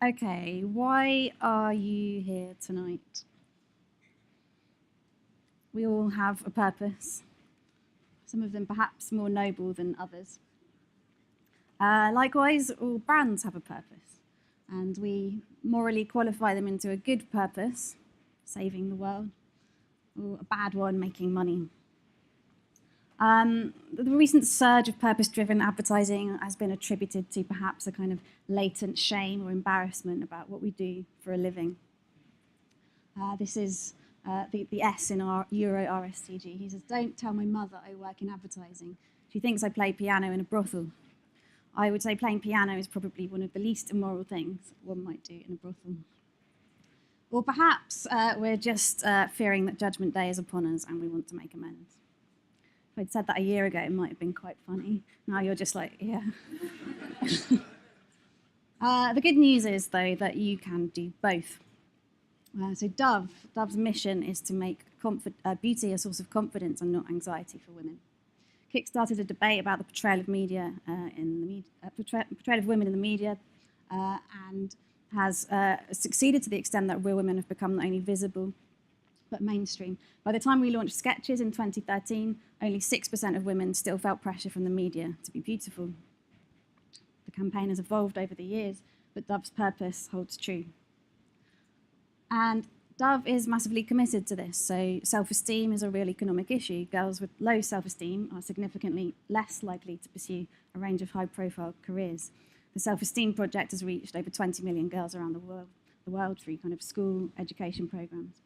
Okay, why are you here tonight? We all have a purpose, some of them perhaps more noble than others. Likewise, all brands have a purpose, and we morally qualify them into a good purpose, saving the world, or a bad one, making money. The recent surge of purpose-driven advertising has been attributed to perhaps a kind of latent shame or embarrassment about what we do for a living. This is the S in our Euro RSCG. He says, "Don't tell my mother I work in advertising. She thinks I play piano in a brothel." I would say playing piano is probably one of the least immoral things one might do in a brothel. Or perhaps we're just fearing that Judgment Day is upon us and we want to make amends. If I'd said that a year ago, it might have been quite funny. Now you're just like, yeah. The good news is, though, that you can do both. So Dove's mission is to make beauty a source of confidence and not anxiety for women. Kickstarted a debate about the portrayal of portrayal of women in the media, and has succeeded to the extent that real women have become not only visible but mainstream. By the time we launched Sketches in 2013, only 6% of women still felt pressure from the media to be beautiful. The campaign has evolved over the years, but Dove's purpose holds true. And Dove is massively committed to this, so self-esteem is a real economic issue. Girls with low self-esteem are significantly less likely to pursue a range of high-profile careers. The Self-Esteem Project has reached over 20 million girls around the world through kind of school education programs.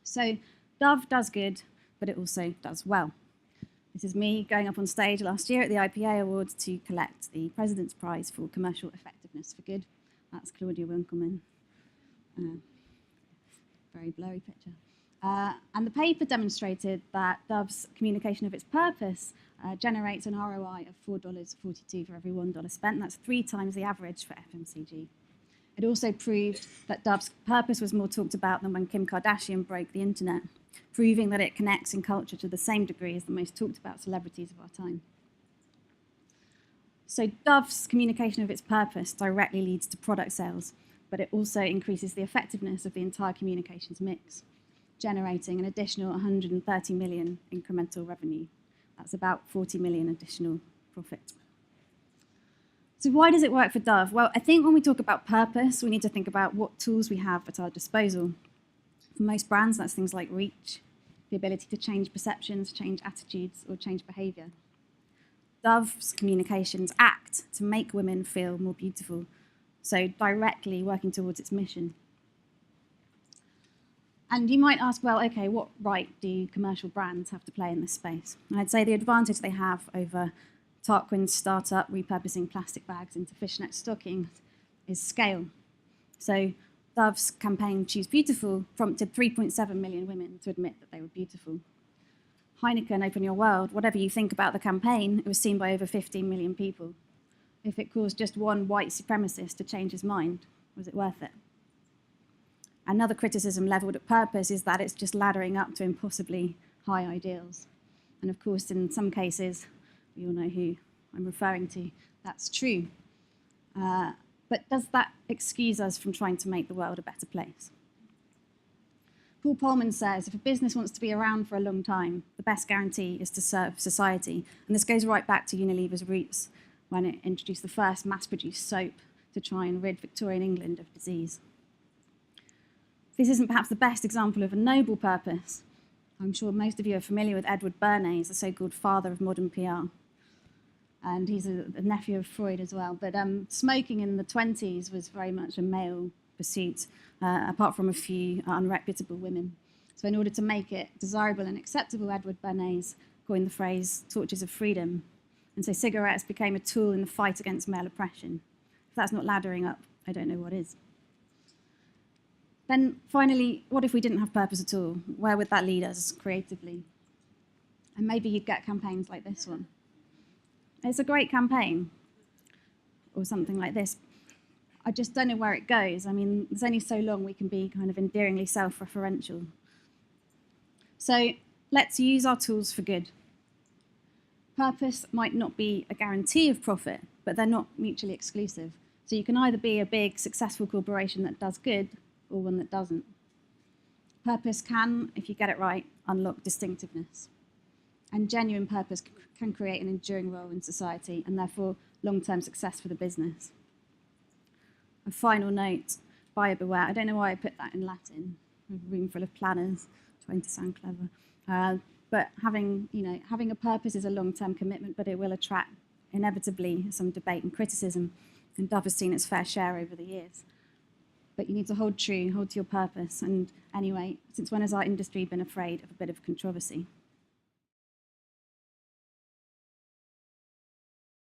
So Dove does good, but it also does well. This is me going up on stage last year at the IPA Awards to collect the President's Prize for Commercial Effectiveness for Good. That's Claudia Winkleman. Very blurry picture. And the paper demonstrated that Dove's communication of its purpose generates an ROI of $4.42 for every $1 spent. That's 3 times the average for FMCG. It also proved that Dove's purpose was more talked about than when Kim Kardashian broke the internet, proving that it connects in culture to the same degree as the most talked about celebrities of our time. So Dove's communication of its purpose directly leads to product sales, but it also increases the effectiveness of the entire communications mix, generating an additional 130 million incremental revenue. That's about 40 million additional profit. So why does it work for Dove? Well, I think when we talk about purpose, we need to think about what tools we have at our disposal. For most brands, that's things like reach, the ability to change perceptions, change attitudes, or change behavior. Dove's communications act to make women feel more beautiful, so directly working towards its mission. And you might ask, well, okay, what right do commercial brands have to play in this space? And I'd say the advantage they have over Tarquin's startup repurposing plastic bags into fishnet stockings is scale. So Dove's campaign Choose Beautiful prompted 3.7 million women to admit that they were beautiful. Heineken Open Your World, whatever you think about the campaign, it was seen by over 15 million people. If it caused just one white supremacist to change his mind, was it worth it? Another criticism levelled at purpose is that it's just laddering up to impossibly high ideals. And of course, in some cases, we all know who I'm referring to, that's true. But does that excuse us from trying to make the world a better place? Paul Polman says, if a business wants to be around for a long time, the best guarantee is to serve society. And this goes right back to Unilever's roots when it introduced the first mass-produced soap to try and rid Victorian England of disease. This isn't perhaps the best example of a noble purpose. I'm sure most of you are familiar with Edward Bernays, the so-called father of modern PR. And he's a nephew of Freud as well. But smoking in the 20s was very much a male pursuit, apart from a few unreputable women. So in order to make it desirable and acceptable, Edward Bernays coined the phrase torches of freedom. And so cigarettes became a tool in the fight against male oppression. If that's not laddering up, I don't know what is. Then finally, what if we didn't have purpose at all? Where would that lead us creatively? And maybe you'd get campaigns like this one. It's a great campaign, or something like this. I just don't know where it goes. I mean, there's only so long we can be kind of endearingly self-referential. So let's use our tools for good. Purpose might not be a guarantee of profit, but they're not mutually exclusive. So you can either be a big, successful corporation that does good or one that doesn't. Purpose can, if you get it right, unlock distinctiveness. And genuine purpose can create an enduring role in society and therefore long-term success for the business. A final note, buyer beware. I don't know why I put that in Latin, a room full of planners, trying to sound clever. But having a purpose is a long-term commitment, but it will attract inevitably some debate and criticism, and Dove has seen its fair share over the years. But you need to hold to your purpose. And anyway, since when has our industry been afraid of a bit of controversy?